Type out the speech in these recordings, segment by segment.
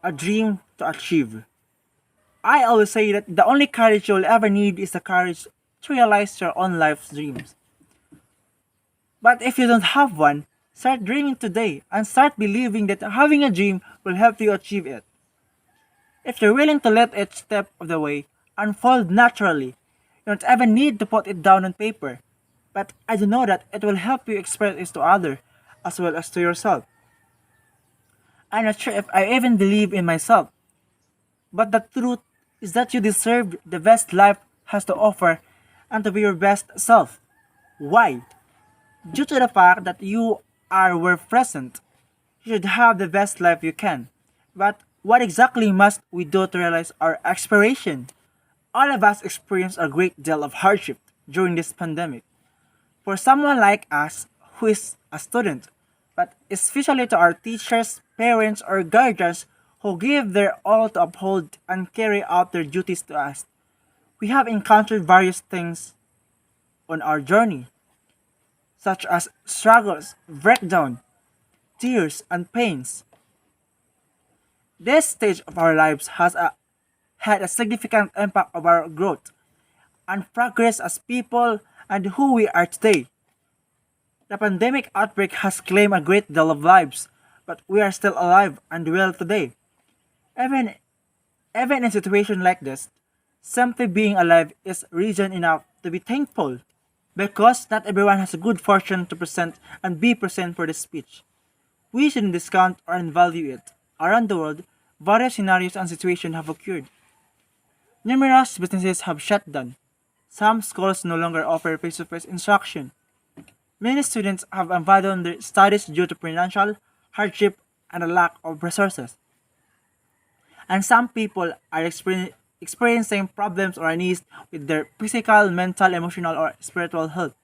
a dream to achieve. I always say that the only courage you'll ever need is the courage to realize your own life's dreams. But if you don't have one, start dreaming today and start believing that having a dream will help you achieve it. If you're willing to let each step of the way unfold naturally, you don't even need to put it down on paper. But I do know that it will help you express it to others as well as to yourself. I'm not sure if I even believe in myself, but the truth is that you deserve the best life has to offer and to be your best self. Why? Due to the fact that you were present, you should have the best life you can. But what exactly must we do to realize our aspiration? All of us experience a great deal of hardship during this pandemic. For someone like us who is a student, but especially to our teachers, parents, or guardians who give their all to uphold and carry out their duties to us, we have encountered various things on our journey, such as struggles, breakdown, tears, and pains. This stage of our lives had a significant impact on our growth and progress as people and who we are today. The pandemic outbreak has claimed a great deal of lives, but we are still alive and well today. Even, even in a situation like this, simply being alive is reason enough to be thankful because not everyone has a good fortune to present and be present for this speech. We shouldn't discount or undervalue it. Around the world, various scenarios and situations have occurred. Numerous businesses have shut down. Some schools no longer offer face-to-face instruction. Many students have abandoned their studies due to financial hardship and a lack of resources. And some people are experiencing problems or unease with their physical, mental, emotional, or spiritual health.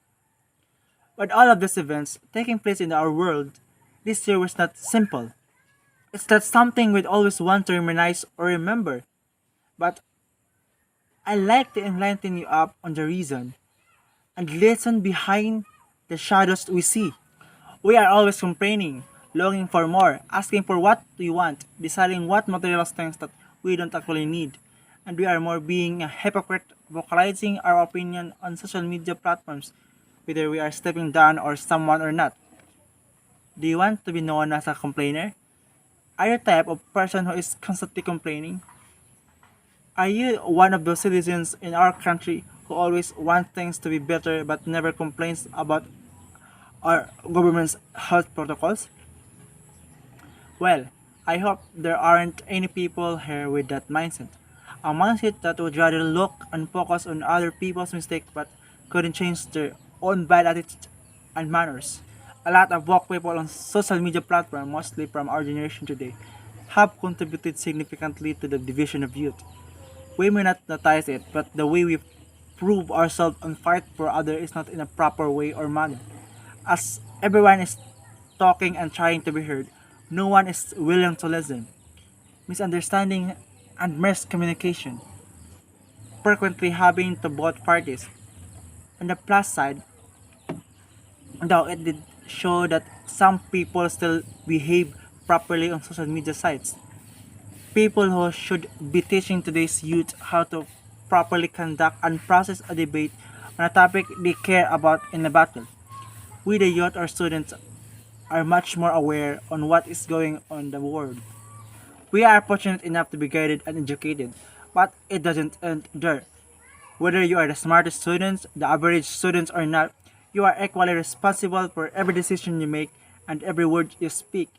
With all of these events taking place in our world, this year was not simple. It's not something we'd always want to reminisce or remember, but I like to enlighten you up on the reason and listen behind the shadows we see. We are always complaining, longing for more, asking for what we want, deciding what material things that we don't actually need, and we are more being a hypocrite, vocalizing our opinion on social media platforms, whether we are stepping down or someone or not. Do you want to be known as a complainer? Are you the type of person who is constantly complaining? Are you one of those citizens in our country who always want things to be better but never complains about our government's health protocols? Well, I hope there aren't any people here with that mindset. A mindset that would rather look and focus on other people's mistakes but couldn't change their own bad attitude and manners. A lot of woke people on social media platforms, mostly from our generation today, have contributed significantly to the division of youth. We may not notice it, but the way we prove ourselves and fight for others is not in a proper way or manner. As everyone is talking and trying to be heard, no one is willing to listen. Misunderstanding and miscommunication frequently happening to both parties. On the plus side, though it did show that some people still behave properly on social media sites. People who should be teaching today's youth how to properly conduct and process a debate on a topic they care about in a battle. We, the youth or students, are much more aware on what is going on in the world. We are fortunate enough to be guided and educated, but it doesn't end there. Whether you are the smartest students, the average students or not, you are equally responsible for every decision you make and every word you speak.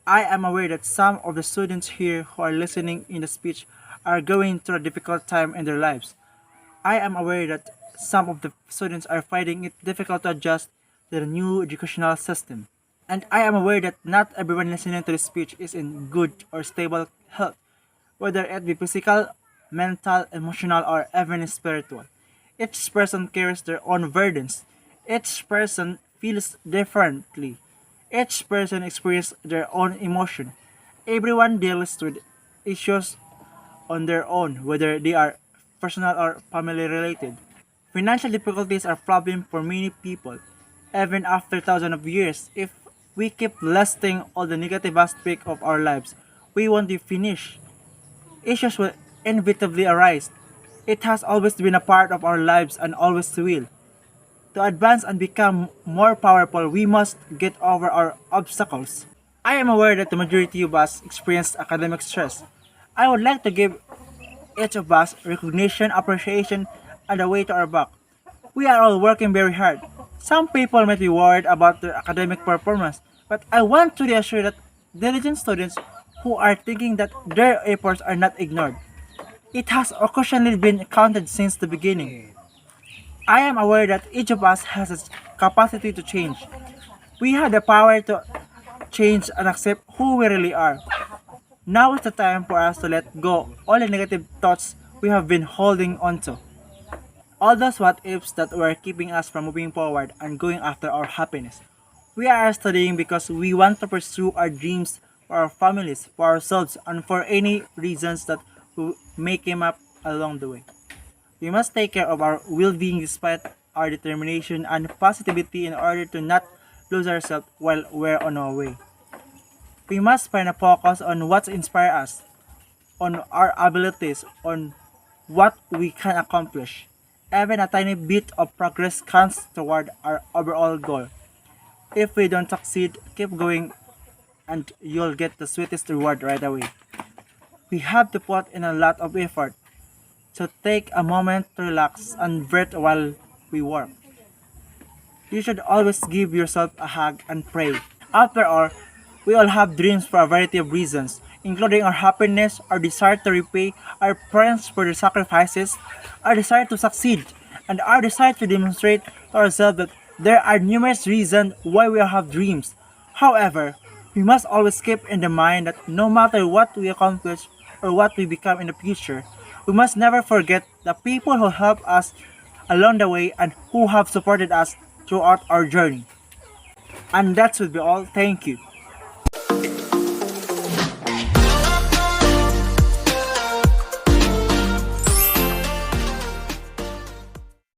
I am aware that some of the students here who are listening in the speech are going through a difficult time in their lives. I am aware that some of the students are finding it difficult to adjust to the new educational system. And I am aware that not everyone listening to this speech is in good or stable health, whether it be physical, mental, emotional, or even spiritual. Each person carries their own burdens. Each person feels differently. Each person experiences their own emotion. Everyone deals with issues on their own, whether they are personal or family related. Financial difficulties are a problem for many people, even after thousands of years. If we keep listing all the negative aspects of our lives, we won't be finished. Issues will inevitably arise. It has always been a part of our lives and always will. To advance and become more powerful, we must get over our obstacles. I am aware that the majority of us experience academic stress. I would like to give each of us recognition, appreciation, and a way to our back. We are all working very hard. Some people might be worried about their academic performance, but I want to reassure that diligent students who are thinking that their efforts are not ignored. It has occasionally been counted since the beginning. I am aware that each of us has a capacity to change. We have the power to change and accept who we really are. Now is the time for us to let go all the negative thoughts we have been holding onto. All those what ifs that were keeping us from moving forward and going after our happiness. We are studying because we want to pursue our dreams for our families, for ourselves, and for any reasons that may come up along the way. We must take care of our well-being despite our determination and positivity in order to not lose ourselves while we're on our way. We must find a focus on what inspires us, on our abilities, on what we can accomplish. Even a tiny bit of progress counts toward our overall goal. If we don't succeed, keep going and you'll get the sweetest reward right away. We have to put in a lot of effort, so take a moment to relax and breathe while we work. You should always give yourself a hug and pray. After all, we all have dreams for a variety of reasons, including our happiness, our desire to repay our parents for their sacrifices, our desire to succeed, and our desire to demonstrate to ourselves that there are numerous reasons why we have dreams. However, we must always keep in the mind that no matter what we accomplish or what we become in the future, we must never forget the people who helped us along the way and who have supported us throughout our journey. And that should be all. Thank you.